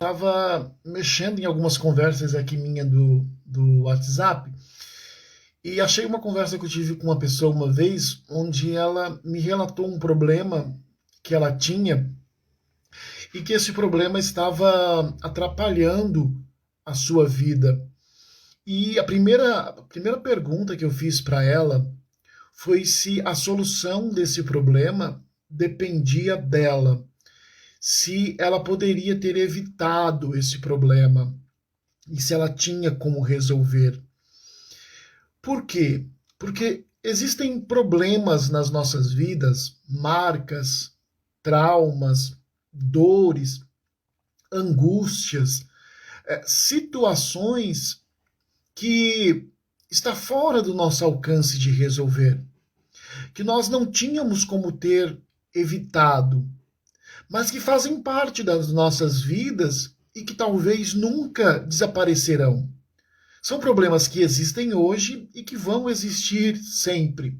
Estava mexendo em algumas conversas aqui minha do WhatsApp e achei uma conversa que eu tive com uma pessoa uma vez, onde ela me relatou um problema que ela tinha e que esse problema estava atrapalhando a sua vida. E a primeira pergunta que eu fiz para ela foi se a solução desse problema dependia dela, se ela poderia ter evitado esse problema e se ela tinha como resolver. Por quê? Porque existem problemas nas nossas vidas, marcas, traumas, dores, angústias, situações que está fora do nosso alcance de resolver, que nós não tínhamos como ter evitado, mas que fazem parte das nossas vidas e que talvez nunca desaparecerão. São problemas que existem hoje e que vão existir sempre.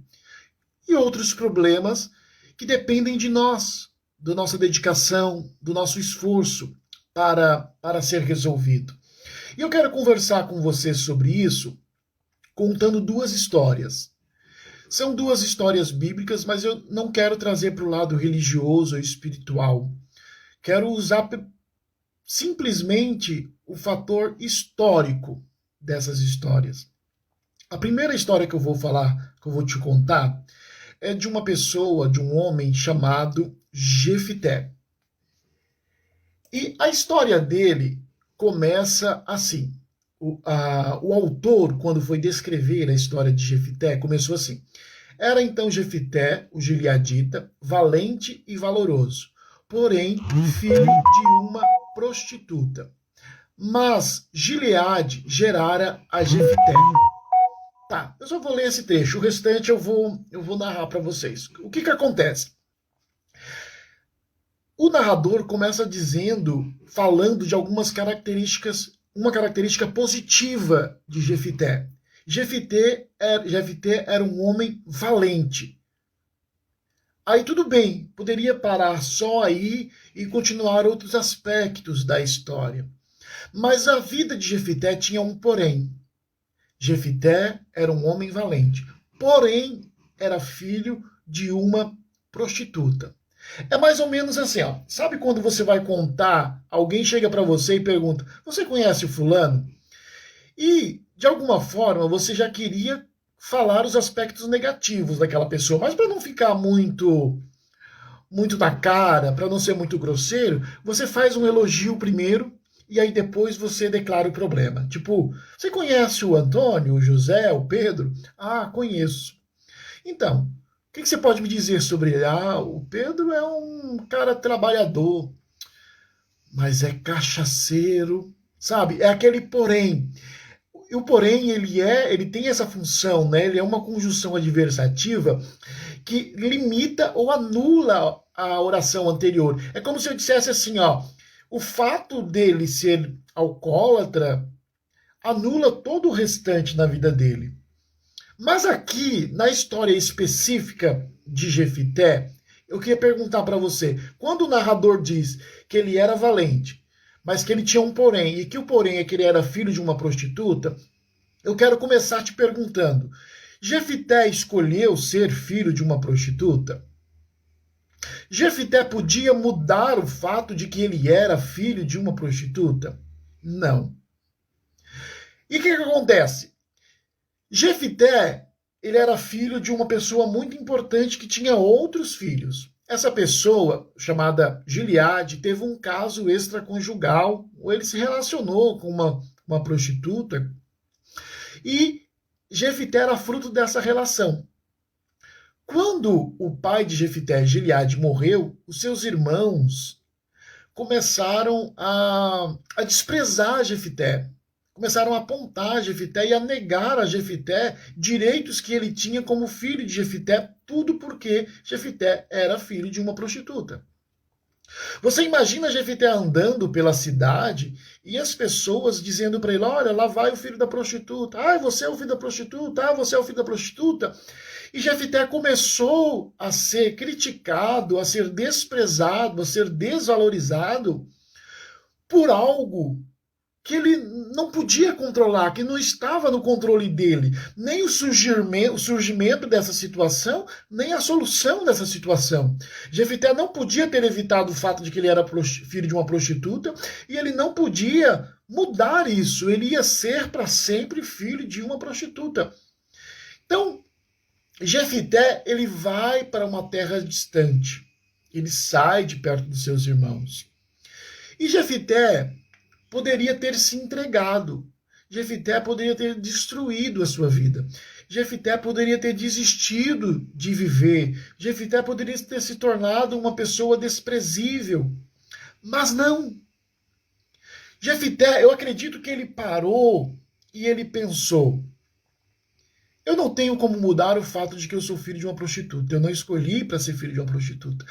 E outros problemas que dependem de nós, da nossa dedicação, do nosso esforço para ser resolvido. E eu quero conversar com você sobre isso, contando duas histórias. São duas histórias bíblicas, mas eu não quero trazer para o lado religioso ou espiritual. Quero usar simplesmente o fator histórico dessas histórias. A primeira história que eu vou falar, que eu vou te contar, é de uma pessoa, de um homem chamado Jefité. E a história dele começa assim. O autor, quando foi descrever a história de Jefité, começou assim. Era então Jefité, o gileadita, valente e valoroso, porém filho de uma prostituta. Mas Gileade gerara a Jefité. Tá, eu só vou ler esse trecho, o restante eu vou narrar para vocês. O que acontece? O narrador começa dizendo, falando de algumas características, uma característica positiva de Jefité. Jefité era um homem valente. Aí tudo bem, poderia parar só aí e continuar outros aspectos da história. Mas a vida de Jefité tinha um porém. Jefité era um homem valente, porém era filho de uma prostituta. É mais ou menos assim, ó. Sabe quando você vai contar, alguém chega para você e pergunta: "Você conhece o fulano?" E de alguma forma você já queria falar os aspectos negativos daquela pessoa, mas para não ficar muito na cara, para não ser muito grosseiro, você faz um elogio primeiro e aí depois você declara o problema. Tipo, você conhece o Antônio, o José, o Pedro? Ah, conheço. Então, o que você pode me dizer sobre ele? Ah, o Pedro é um cara trabalhador, mas é cachaceiro, sabe? É aquele porém. E o porém, ele tem essa função, né? Ele é uma conjunção adversativa que limita ou anula a oração anterior. É como se eu dissesse assim, ó, o fato dele ser alcoólatra anula todo o restante na vida dele. Mas aqui, na história específica de Jefité, eu queria perguntar para você, quando o narrador diz que ele era valente, mas que ele tinha um porém, e que o porém é que ele era filho de uma prostituta, eu quero começar te perguntando, Jefité escolheu ser filho de uma prostituta? Jefité podia mudar o fato de que ele era filho de uma prostituta? Não. E o que acontece? Jefité, ele era filho de uma pessoa muito importante que tinha outros filhos. Essa pessoa, chamada Gileade, teve um caso extraconjugal, ou ele se relacionou com uma prostituta, e Jefité era fruto dessa relação. Quando o pai de Jefité, Gileade, morreu, os seus irmãos começaram a desprezar Jefité, começaram a apontar Jefité e a negar a Jefité direitos que ele tinha como filho de Jefité, tudo porque Jefité era filho de uma prostituta. Você imagina Jefité andando pela cidade e as pessoas dizendo para ele: olha, lá vai o filho da prostituta. Ah, você é o filho da prostituta. Ah, você é o filho da prostituta. E Jefité começou a ser criticado, a ser desprezado, a ser desvalorizado por algo que ele não podia controlar, que não estava no controle dele, nem o surgimento dessa situação, nem a solução dessa situação. Jefité não podia ter evitado o fato de que ele era filho de uma prostituta, e ele não podia mudar isso, ele ia ser para sempre filho de uma prostituta. Então, Jefité, ele vai para uma terra distante, ele sai de perto dos seus irmãos. E Jefité poderia ter se entregado. Jefité poderia ter destruído a sua vida. Jefité poderia ter desistido de viver. Jefité poderia ter se tornado uma pessoa desprezível. Mas não. Jefité, eu acredito que ele parou e ele pensou: eu não tenho como mudar o fato de que eu sou filho de uma prostituta. Eu não escolhi para ser filho de uma prostituta.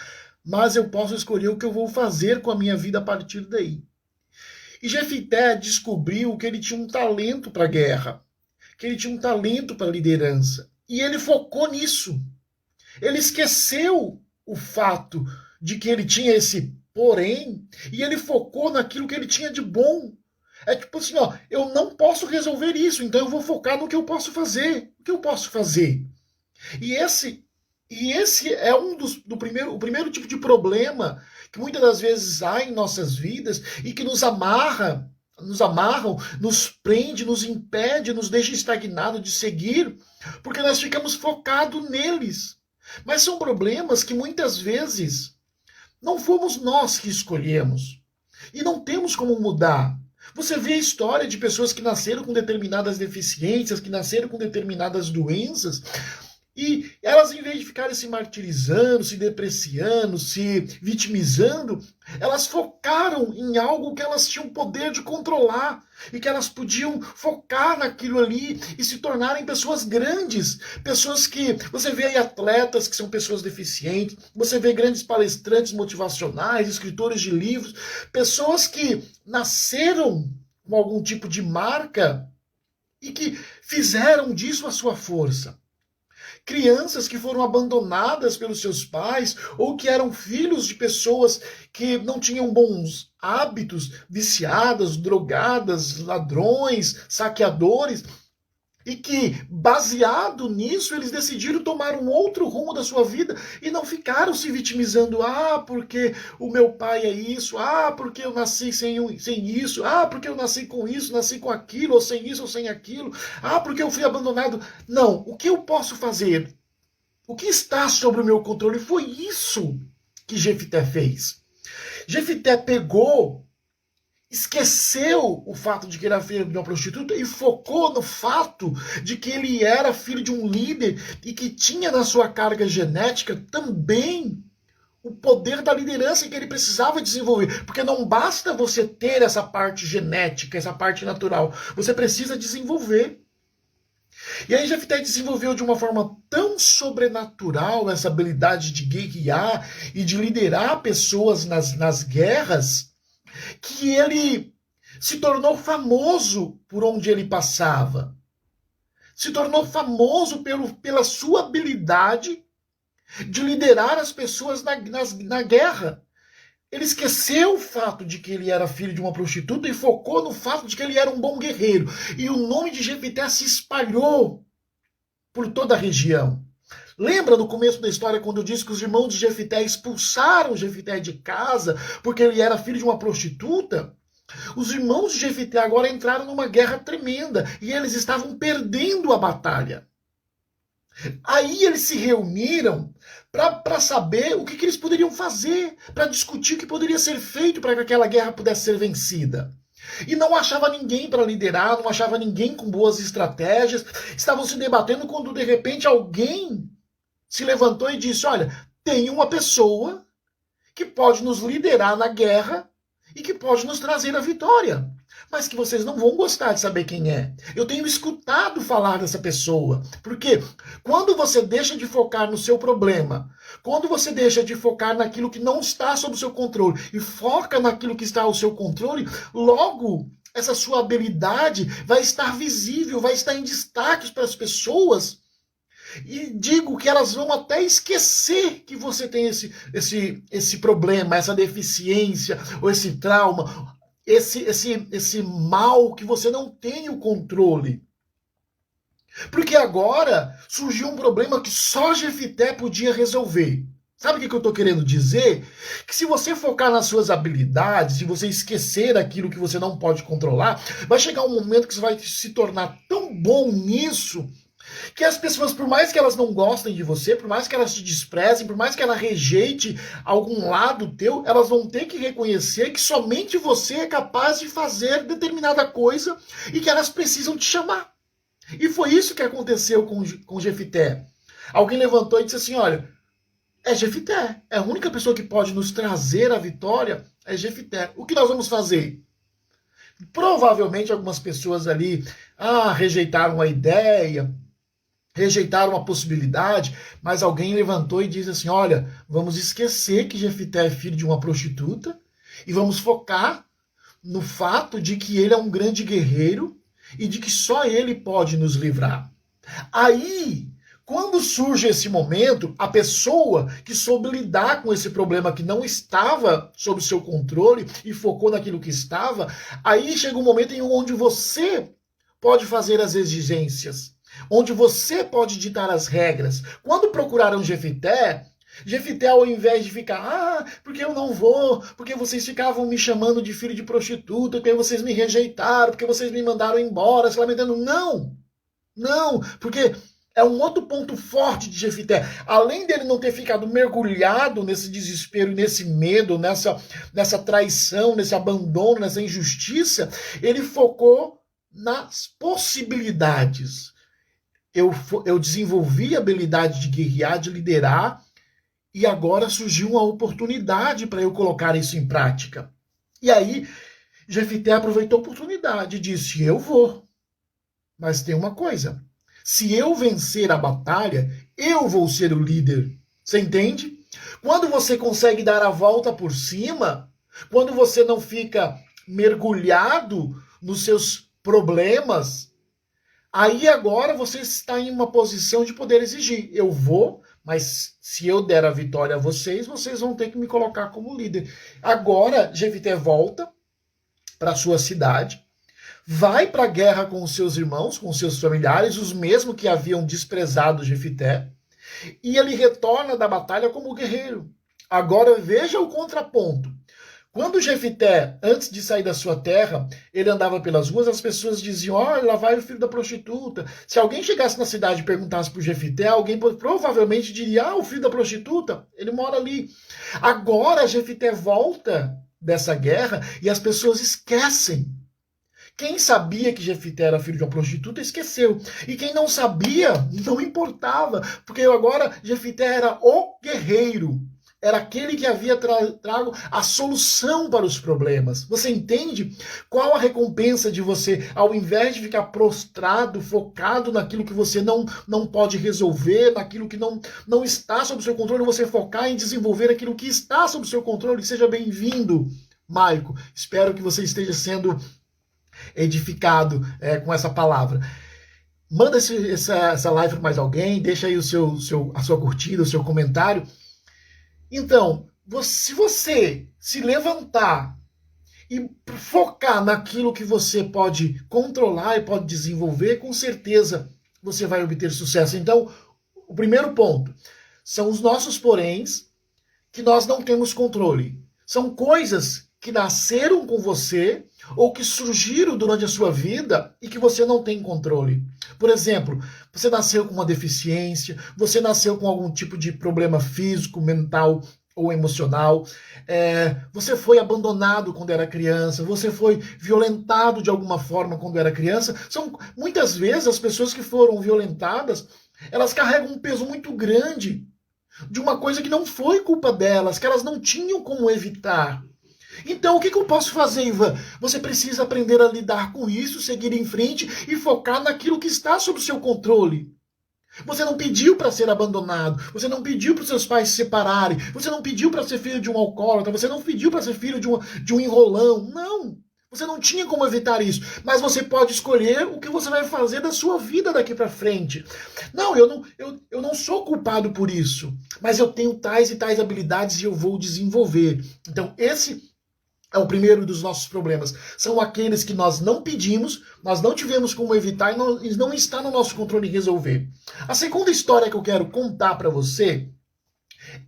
Mas eu posso escolher o que eu vou fazer com a minha vida a partir daí. E Jefité descobriu que ele tinha um talento para a guerra, que ele tinha um talento para a liderança. E ele focou nisso. Ele esqueceu o fato de que ele tinha esse porém, e ele focou naquilo que ele tinha de bom. É tipo assim, ó, eu não posso resolver isso, então eu vou focar no que eu posso fazer. O que eu posso fazer? E esse é o primeiro tipo de problema que muitas das vezes há em nossas vidas e que nos amarram, nos prende, nos impede, nos deixa estagnado de seguir, porque nós ficamos focados neles. Mas são problemas que muitas vezes não fomos nós que escolhemos e não temos como mudar. Você vê a história de pessoas que nasceram com determinadas deficiências, que nasceram com determinadas doenças, e elas, em vez de ficarem se martirizando, se depreciando, se vitimizando, elas focaram em algo que elas tinham poder de controlar e que elas podiam focar naquilo ali e se tornarem pessoas grandes. Pessoas que... Você vê aí atletas que são pessoas deficientes, você vê grandes palestrantes motivacionais, escritores de livros, pessoas que nasceram com algum tipo de marca e que fizeram disso a sua força. Crianças que foram abandonadas pelos seus pais ou que eram filhos de pessoas que não tinham bons hábitos, viciadas, drogadas, ladrões, saqueadores, e que, baseado nisso, eles decidiram tomar um outro rumo da sua vida e não ficaram se vitimizando. Ah, porque o meu pai é isso. Ah, porque eu nasci sem isso. Ah, porque eu nasci com isso, nasci com aquilo, ou sem isso, ou sem aquilo. Ah, porque eu fui abandonado. Não, o que eu posso fazer? O que está sob o meu controle? Foi isso que Jefité fez. Jefité pegou, esqueceu o fato de que ele era filho de uma prostituta e focou no fato de que ele era filho de um líder e que tinha na sua carga genética também o poder da liderança que ele precisava desenvolver. Porque não basta você ter essa parte genética, essa parte natural. Você precisa desenvolver. E aí Jefité desenvolveu de uma forma tão sobrenatural essa habilidade de guerrear e de liderar pessoas nas guerras, que ele se tornou famoso por onde ele passava. Se tornou famoso pela sua habilidade de liderar as pessoas na guerra. Ele esqueceu o fato de que ele era filho de uma prostituta e focou no fato de que ele era um bom guerreiro. E o nome de Jefité se espalhou por toda a região. Lembra no começo da história quando eu disse que os irmãos de Jefité expulsaram Jefité de casa porque ele era filho de uma prostituta? Os irmãos de Jefité agora entraram numa guerra tremenda e eles estavam perdendo a batalha. Aí eles se reuniram para saber o que eles poderiam fazer, para discutir o que poderia ser feito para que aquela guerra pudesse ser vencida. E não achava ninguém para liderar, não achava ninguém com boas estratégias, estavam se debatendo quando de repente alguém se levantou e disse: olha, tem uma pessoa que pode nos liderar na guerra e que pode nos trazer a vitória. Mas que vocês não vão gostar de saber quem é. Eu tenho escutado falar dessa pessoa. Porque quando você deixa de focar no seu problema, quando você deixa de focar naquilo que não está sob o seu controle e foca naquilo que está ao seu controle, logo essa sua habilidade vai estar visível, vai estar em destaque para as pessoas. E digo que elas vão até esquecer que você tem esse problema, essa deficiência ou esse trauma. esse mal que você não tem o controle. Porque agora surgiu um problema que só Jefité podia resolver. Sabe o que eu estou querendo dizer? Que se você focar nas suas habilidades, se você esquecer aquilo que você não pode controlar, vai chegar um momento que você vai se tornar tão bom nisso que as pessoas, por mais que elas não gostem de você, por mais que elas te desprezem, por mais que ela rejeite algum lado teu, elas vão ter que reconhecer que somente você é capaz de fazer determinada coisa e que elas precisam te chamar. E foi isso que aconteceu com Jefité. Alguém levantou e disse assim, olha, é Jefité. É a única pessoa que pode nos trazer a vitória, é Jefité. O que nós vamos fazer? Provavelmente algumas pessoas ali rejeitaram a ideia, rejeitaram a possibilidade, mas alguém levantou e disse assim, olha, vamos esquecer que Jefité é filho de uma prostituta e vamos focar no fato de que ele é um grande guerreiro e de que só ele pode nos livrar. Aí, quando surge esse momento, a pessoa que soube lidar com esse problema que não estava sob seu controle e focou naquilo que estava, aí chega um momento em onde você pode fazer as exigências, onde você pode ditar as regras. Quando procuraram Jefité, ao invés de ficar, porque eu não vou, porque vocês ficavam me chamando de filho de prostituta, porque vocês me rejeitaram, porque vocês me mandaram embora, se lamentando. Não, porque é um outro ponto forte de Jefité. Além dele não ter ficado mergulhado nesse desespero, nesse medo, nessa traição, nesse abandono, nessa injustiça, ele focou nas possibilidades. Eu desenvolvi a habilidade de guerrear, de liderar, e agora surgiu uma oportunidade para eu colocar isso em prática. E aí, Jefité aproveitou a oportunidade e disse, eu vou. Mas tem uma coisa, se eu vencer a batalha, eu vou ser o líder. Você entende? Quando você consegue dar a volta por cima, quando você não fica mergulhado nos seus problemas, aí agora você está em uma posição de poder exigir. Eu vou, mas se eu der a vitória a vocês, vocês vão ter que me colocar como líder. Agora, Jefité volta para sua cidade, vai para a guerra com os seus irmãos, com os seus familiares, os mesmos que haviam desprezado Jefité, e ele retorna da batalha como guerreiro. Agora veja o contraponto. Quando Jefité, antes de sair da sua terra, ele andava pelas ruas, as pessoas diziam, olha, lá vai o filho da prostituta. Se alguém chegasse na cidade e perguntasse por Jefité, alguém provavelmente diria, o filho da prostituta, ele mora ali. Agora Jefité volta dessa guerra e as pessoas esquecem. Quem sabia que Jefité era filho de uma prostituta, esqueceu. E quem não sabia, não importava. Porque agora Jefité era o guerreiro. Era aquele que havia trago a solução para os problemas. Você entende? Qual a recompensa de você, ao invés de ficar prostrado, focado naquilo que você não pode resolver, naquilo que não está sob seu controle, você focar em desenvolver aquilo que está sob seu controle? Seja bem-vindo, Maico. Espero que você esteja sendo edificado com essa palavra. Manda essa live para mais alguém, deixa aí a sua curtida, o seu comentário. Então, se você se levantar e focar naquilo que você pode controlar e pode desenvolver, com certeza você vai obter sucesso. Então, o primeiro ponto são os nossos poréns que nós não temos controle. São coisas que nasceram com você ou que surgiram durante a sua vida e que você não tem controle. Por exemplo, você nasceu com uma deficiência, você nasceu com algum tipo de problema físico, mental ou emocional, você foi abandonado quando era criança, você foi violentado de alguma forma quando era criança. Muitas vezes as pessoas que foram violentadas, elas carregam um peso muito grande de uma coisa que não foi culpa delas, que elas não tinham como evitar. Então, o que eu posso fazer, Ivan? Você precisa aprender a lidar com isso, seguir em frente e focar naquilo que está sob seu controle. Você não pediu para ser abandonado, você não pediu para os seus pais se separarem, você não pediu para ser filho de um alcoólatra, você não pediu para ser filho de um enrolão. Não, você não tinha como evitar isso, mas você pode escolher o que você vai fazer da sua vida daqui para frente. Não, eu não sou culpado por isso, mas eu tenho tais e tais habilidades e eu vou desenvolver. Então, esse é o primeiro dos nossos problemas. São aqueles que nós não pedimos, nós não tivemos como evitar e não está no nosso controle resolver. A segunda história que eu quero contar para você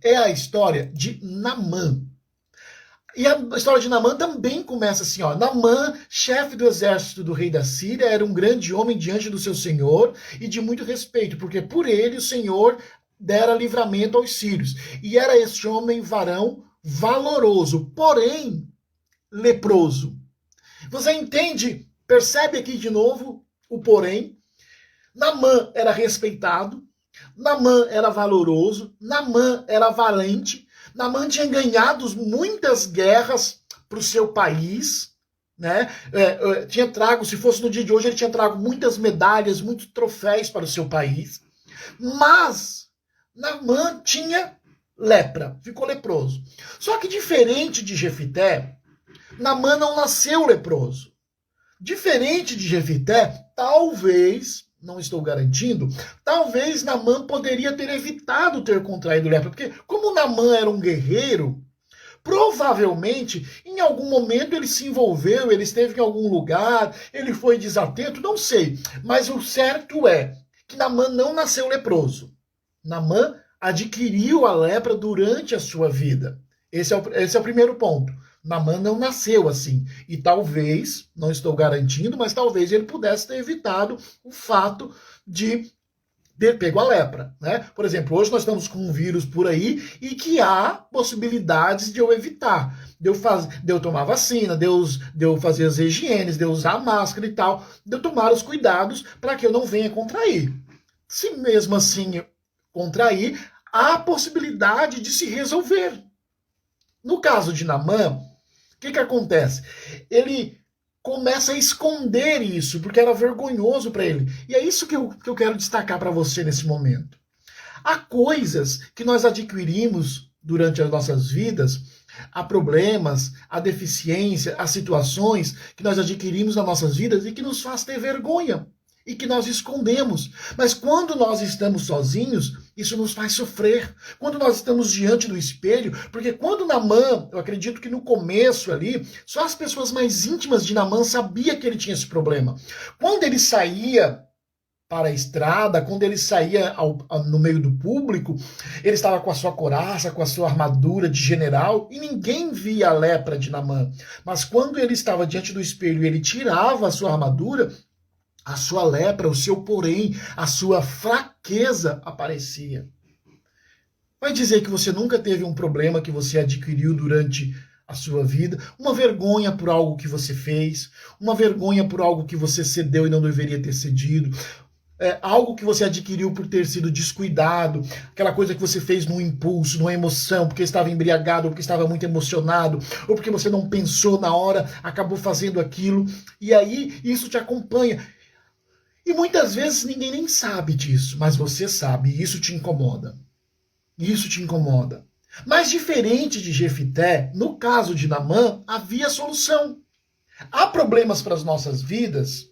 é a história de Naamã. E a história de Naamã também começa assim, ó. Naamã, chefe do exército do rei da Síria, era um grande homem diante do seu senhor e de muito respeito, porque por ele o Senhor dera livramento aos sírios. E era este homem varão valoroso, porém leproso. Você entende? Percebe aqui de novo o porém? Naamã era respeitado, Naamã era valoroso, Naamã era valente, Naamã tinha ganhado muitas guerras para o seu país, né? Tinha trago, se fosse no dia de hoje, ele tinha trago muitas medalhas, muitos troféus para o seu país. Mas Naamã tinha lepra, ficou leproso. Só que diferente de Jefité, Naamã não nasceu leproso. Diferente de Jefité, talvez, não estou garantindo, talvez Naamã poderia ter evitado ter contraído lepra, porque como Naamã era um guerreiro, provavelmente em algum momento ele se envolveu, ele esteve em algum lugar, ele foi desatento, não sei, mas o certo é que Naamã não nasceu leproso. Naamã adquiriu a lepra durante a sua vida. Esse é o primeiro ponto. Naamã não nasceu assim. E talvez, não estou garantindo, mas talvez ele pudesse ter evitado o fato de ter pego a lepra, né? Por exemplo, hoje nós estamos com um vírus por aí e que há possibilidades de eu evitar. De eu tomar vacina, de eu fazer as higienes, de eu usar máscara e tal, de eu tomar os cuidados para que eu não venha contrair. Se mesmo assim contrair, há possibilidade de se resolver. No caso de Naamã, o que acontece? Ele começa a esconder isso, porque era vergonhoso para ele. E é isso que eu quero destacar para você nesse momento. Há coisas que nós adquirimos durante as nossas vidas, há problemas, há deficiência, há situações que nós adquirimos nas nossas vidas e que nos faz ter vergonha e que nós escondemos. Mas quando nós estamos sozinhos, isso nos faz sofrer. Quando nós estamos diante do espelho, porque quando Naamã, eu acredito que no começo ali, só as pessoas mais íntimas de Naamã sabiam que ele tinha esse problema. Quando ele saía para a estrada, quando ele saía no meio do público, ele estava com a sua couraça, com a sua armadura de general, e ninguém via a lepra de Naamã. Mas quando ele estava diante do espelho e ele tirava a sua armadura, a sua lepra, o seu porém, a sua fraqueza aparecia. Vai dizer que você nunca teve um problema que você adquiriu durante a sua vida, uma vergonha por algo que você fez, uma vergonha por algo que você cedeu e não deveria ter cedido, algo que você adquiriu por ter sido descuidado, aquela coisa que você fez num impulso, numa emoção, porque estava embriagado, ou porque estava muito emocionado, ou porque você não pensou na hora, acabou fazendo aquilo, e aí isso te acompanha. E muitas vezes ninguém nem sabe disso, mas você sabe, e isso te incomoda. Isso te incomoda. Mas diferente de Jefité, no caso de Naamã, havia solução. Há problemas para as nossas vidas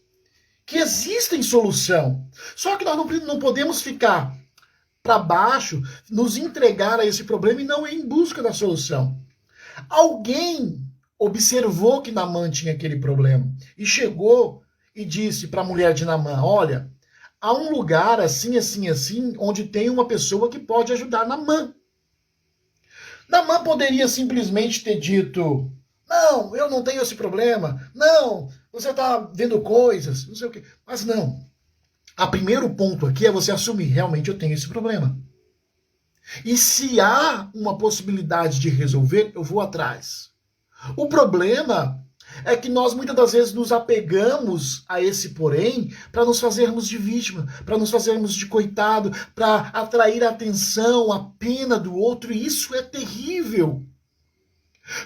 que existem solução. Só que nós não podemos ficar para baixo, nos entregar a esse problema e não ir em busca da solução. Alguém observou que Naamã tinha aquele problema e chegou e disse para a mulher de Naamã, olha, há um lugar assim, assim, assim, onde tem uma pessoa que pode ajudar Naamã. Naamã poderia simplesmente ter dito, não, eu não tenho esse problema, não, você está vendo coisas, não sei o quê. Mas não. O primeiro ponto aqui é você assumir, realmente eu tenho esse problema. E se há uma possibilidade de resolver, eu vou atrás. O problema é que nós muitas das vezes nos apegamos a esse porém para nos fazermos de vítima, para nos fazermos de coitado, para atrair a atenção, a pena do outro, e isso é terrível.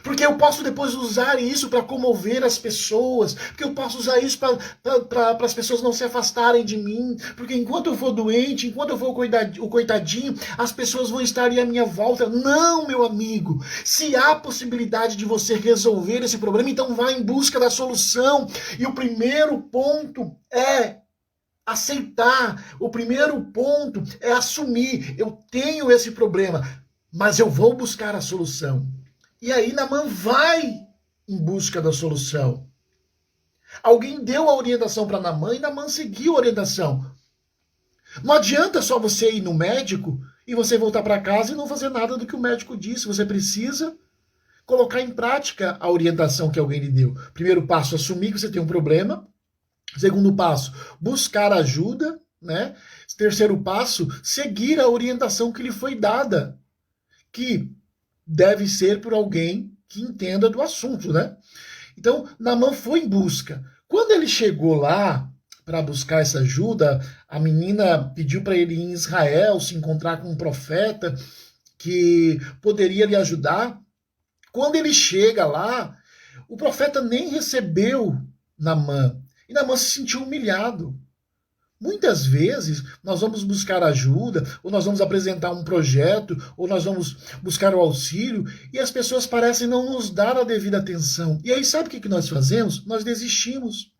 Porque eu posso depois usar isso para comover as pessoas, porque eu posso usar isso para as pessoas não se afastarem de mim, porque enquanto eu for doente, enquanto eu for o coitadinho, as pessoas vão estar ali à minha volta. Não, meu amigo, se há possibilidade de você resolver esse problema, então vá em busca da solução. E o primeiro ponto é aceitar, o primeiro ponto é assumir, eu tenho esse problema, mas eu vou buscar a solução. E aí Naamã vai em busca da solução. Alguém deu a orientação para Naamã e Naamã seguiu a orientação. Não adianta só você ir no médico e você voltar para casa e não fazer nada do que o médico disse. Você precisa colocar em prática a orientação que alguém lhe deu. Primeiro passo, assumir que você tem um problema. Segundo passo, buscar ajuda, né? Terceiro passo, seguir a orientação que lhe foi dada, que deve ser por alguém que entenda do assunto, né? Então, Naamã foi em busca. Quando ele chegou lá para buscar essa ajuda, a menina pediu para ele ir em Israel se encontrar com um profeta que poderia lhe ajudar. Quando ele chega lá, o profeta nem recebeu Naamã. E Naamã se sentiu humilhado. Muitas vezes nós vamos buscar ajuda, ou nós vamos apresentar um projeto, ou nós vamos buscar o auxílio, e as pessoas parecem não nos dar a devida atenção. E aí sabe o que nós fazemos? Nós desistimos.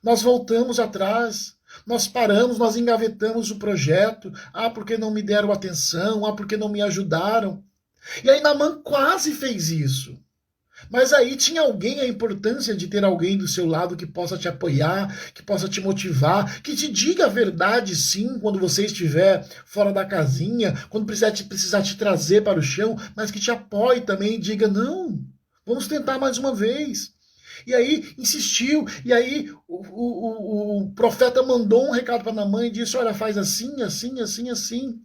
Nós voltamos atrás. Nós paramos, nós engavetamos o projeto. Ah, porque não me deram atenção? Ah, porque não me ajudaram? E aí Naamã quase fez isso. Mas aí tinha alguém, a importância de ter alguém do seu lado que possa te apoiar, que possa te motivar, que te diga a verdade sim quando você estiver fora da casinha, quando precisar te trazer para o chão, mas que te apoie também e diga, não, vamos tentar mais uma vez. E aí insistiu, e aí o profeta mandou um recado para Naamã e disse, olha, faz assim, assim, assim, assim.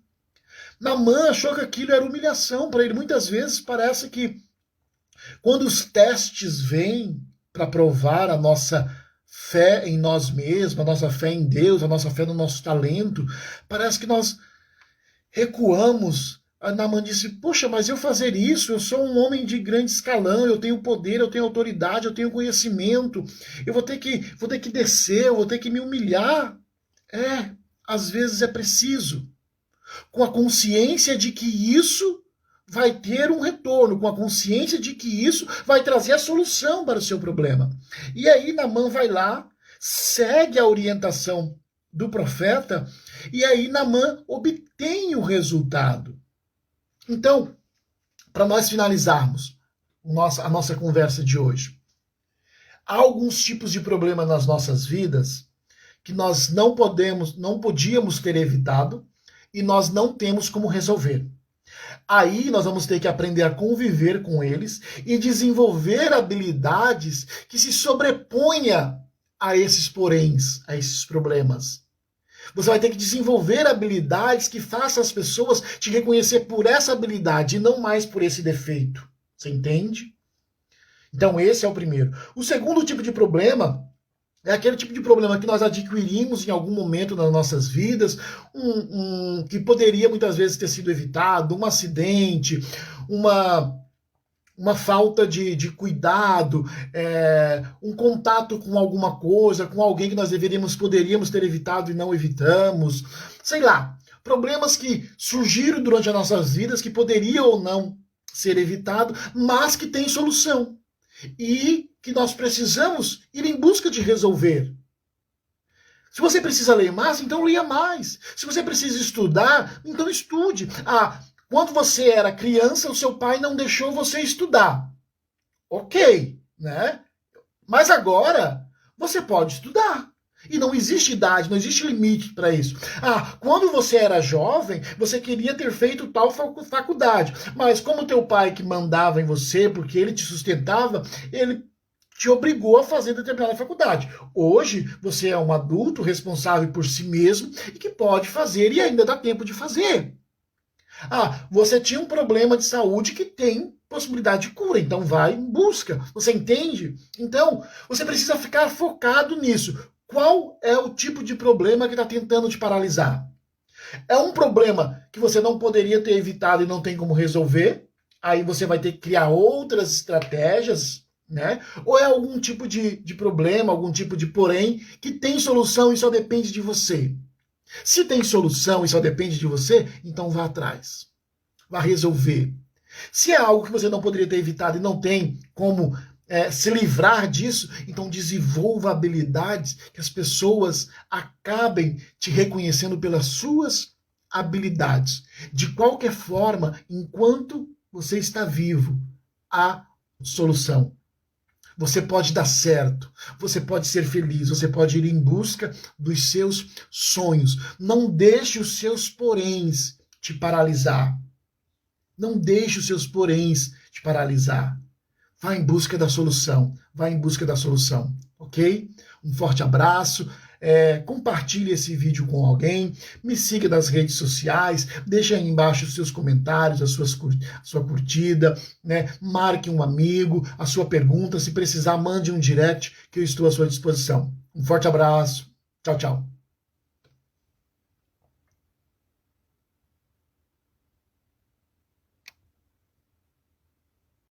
Naamã achou que aquilo era humilhação para ele. Muitas vezes parece que quando os testes vêm para provar a nossa fé em nós mesmos, a nossa fé em Deus, a nossa fé no nosso talento, parece que nós recuamos. A Naamã disse, poxa, mas eu fazer isso, eu sou um homem de grande escalão, eu tenho poder, eu tenho autoridade, eu tenho conhecimento, eu vou ter que descer, eu vou ter que me humilhar. Às vezes é preciso, com a consciência de que isso vai ter um retorno, com a consciência de que isso vai trazer a solução para o seu problema. E aí Naamã vai lá, segue a orientação do profeta, e aí Naamã obtém o resultado. Então, para nós finalizarmos a nossa conversa de hoje, há alguns tipos de problema nas nossas vidas que nós não podíamos ter evitado e nós não temos como resolver. Aí nós vamos ter que aprender a conviver com eles e desenvolver habilidades que se sobreponha a esses poréns, a esses problemas. Você vai ter que desenvolver habilidades que façam as pessoas te reconhecer por essa habilidade e não mais por esse defeito. Você entende? Então esse é o primeiro. O segundo tipo de problema é aquele tipo de problema que nós adquirimos em algum momento nas nossas vidas, que poderia muitas vezes ter sido evitado, um acidente, uma falta de cuidado, um contato com alguma coisa, com alguém que nós poderíamos ter evitado e não evitamos. Sei lá, problemas que surgiram durante as nossas vidas que poderiam ou não ser evitado, mas que têm solução. E que nós precisamos ir em busca de resolver. Se você precisa ler mais, então leia mais. Se você precisa estudar, então estude. Quando você era criança, o seu pai não deixou você estudar. Ok, né? Mas agora você pode estudar. E não existe idade, não existe limite para isso. Quando você era jovem, você queria ter feito tal faculdade. Mas como teu pai que mandava em você, porque ele te sustentava, ele te obrigou a fazer determinada faculdade. Hoje, você é um adulto responsável por si mesmo e que pode fazer e ainda dá tempo de fazer. Você tinha um problema de saúde que tem possibilidade de cura, então vai em busca. Você entende? Então, você precisa ficar focado nisso. Qual é o tipo de problema que está tentando te paralisar? É um problema que você não poderia ter evitado e não tem como resolver? Aí você vai ter que criar outras estratégias, né? Ou é algum tipo de problema, algum tipo de porém, que tem solução e só depende de você? Se tem solução e só depende de você, então vá atrás. Vá resolver. Se é algo que você não poderia ter evitado e não tem como se livrar disso, então desenvolva habilidades que as pessoas acabem te reconhecendo pelas suas habilidades. De qualquer forma, enquanto você está vivo, há solução. Você pode dar certo, você pode ser feliz, você pode ir em busca dos seus sonhos. Não deixe os seus poréns te paralisar. Não deixe os seus poréns te paralisar. Vá em busca da solução. Vá em busca da solução, ok? Um forte abraço. Compartilhe esse vídeo com alguém, me siga nas redes sociais, deixe aí embaixo os seus comentários, a sua curtida, né? Marque um amigo, a sua pergunta, se precisar, mande um direct que eu estou à sua disposição. Um forte abraço, tchau, tchau.